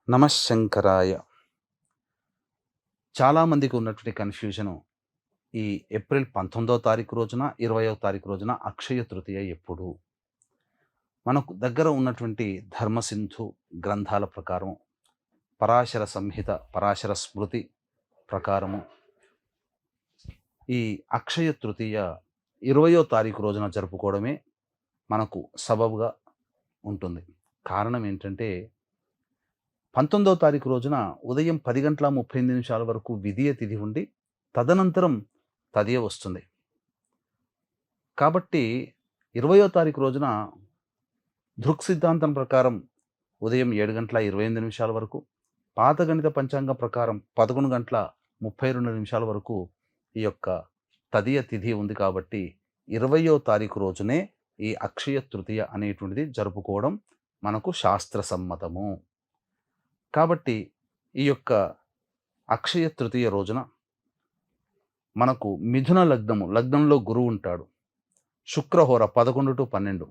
నమశంకరాయ. చాలామందికి ఉన్నటువంటి కన్‌ఫ్యూజను ఈ ఏప్రిల్ 19వ తారీఖు రోజున, 20వ తారీఖు రోజున అక్షయ తృతీయ ఎప్పుడు? మనకు దగ్గర ఉన్నటువంటి ధర్మసింధు గ్రంథాల ప్రకారం, పరాశర సంహిత, పరాశర స్మృతి ప్రకారము ఈ అక్షయ తృతీయ 20వ తారీఖు రోజున జరుపుకోవడమే మనకు సబబుగా ఉంటుంది. కారణం ఏంటంటే 19వ తారీఖు రోజున ఉదయం 10:38 వరకు విదియ తిథి ఉండి, తదనంతరం తదియ వస్తుంది. కాబట్టి 20వ తారీఖు రోజున దృక్ సిద్ధాంతం ప్రకారం ఉదయం 7:28 వరకు, పాత గణిత పంచాంగం ప్రకారం 11:32 వరకు ఈ యొక్క తదియ తిథి ఉంది. కాబట్టి 20వ తారీఖు రోజునే ఈ అక్షయ తృతీయ అనేటువంటిది జరుపుకోవడం మనకు శాస్త్ర సమ్మతము. కాబట్టి ఈ యొక్క అక్షయ తృతీయ రోజున మనకు మిథున లగ్నంలో గురువు ఉంటాడు. శుక్రహోర 11-12.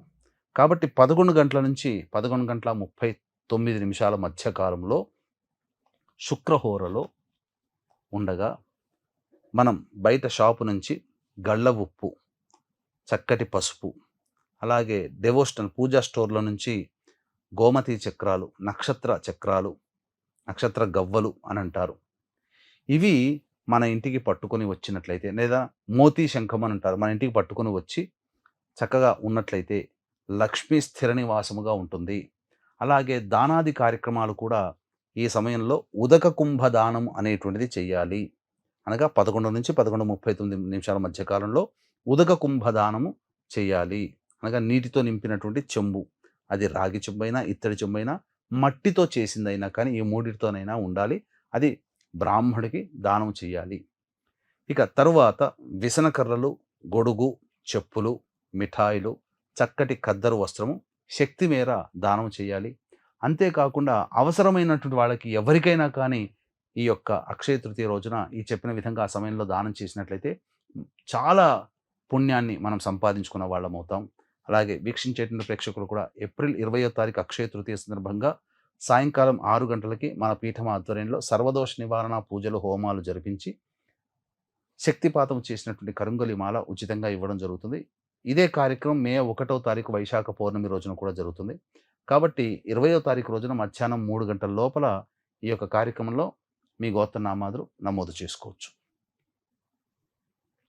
కాబట్టి 11 గంటల నుంచి 11:39 మధ్య కాలంలో శుక్రహోరలో ఉండగా, మనం బయట షాపు నుంచి గళ్ళ ఉప్పు, చక్కటి పసుపు, అలాగే డెవోషనల్ పూజా స్టోర్ల నుంచి గోమతి చక్రాలు, నక్షత్ర చక్రాలు, నక్షత్ర గవ్వలు అని అంటారు. ఇవి మన ఇంటికి పట్టుకొని వచ్చినట్లయితే, లేదా మోతీ శంఖం అని అంటారు, మన ఇంటికి పట్టుకొని వచ్చి చక్కగా ఉన్నట్లయితే లక్ష్మీ స్థిర నివాసముగా ఉంటుంది. అలాగే దానాది కార్యక్రమాలు కూడా ఈ సమయంలో ఉదక కుంభ దానం అనేటువంటిది చెయ్యాలి. అనగా 11 నుంచి 11:39 మధ్య కాలంలో ఉదక కుంభ దానము చేయాలి. అనగా నీటితో నింపినటువంటి చెంబు, అది రాగి చెంబైనా, ఇత్తడి చెంబైనా, మట్టితో చేసిందైనా కానీ ఈ మూడిటితోనైనా ఉండాలి. అది బ్రాహ్మడికి దానం చేయాలి. ఇక తరువాత విసనకర్రలు, గొడుగు, చెప్పులు, మిఠాయిలు, చక్కటి ఖద్దరు వస్త్రము శక్తి మేర దానం చేయాలి. అంతేకాకుండా అవసరమైనటువంటి వాళ్ళకి ఎవరికైనా కానీ ఈ యొక్క అక్షయ తృతీయ రోజున ఈ చెప్పిన విధంగా ఆ సమయంలో దానం చేసినట్లయితే చాలా పుణ్యాన్ని మనం సంపాదించుకున్న వాళ్ళం అవుతాం. అలాగే వీక్షించేటువంటి ప్రేక్షకులు కూడా ఏప్రిల్ 20వ తారీఖు అక్షయ తృతీయ సందర్భంగా సాయంకాలం 6 గంటలకి మన పీఠం ఆధ్వర్యంలో సర్వదోష నివారణ పూజలు, హోమాలు జరిపించి శక్తిపాతం చేసినటువంటి కరుంగలి మాల ఉచితంగా ఇవ్వడం జరుగుతుంది. ఇదే కార్యక్రమం మే 1వ తారీఖు వైశాఖ పౌర్ణమి రోజున కూడా జరుగుతుంది. కాబట్టి 20వ తారీఖు రోజున మధ్యాహ్నం 3 గంటల లోపల ఈ యొక్క కార్యక్రమంలో మీ గోత్రనామాదులు నమోదు చేసుకోవచ్చు.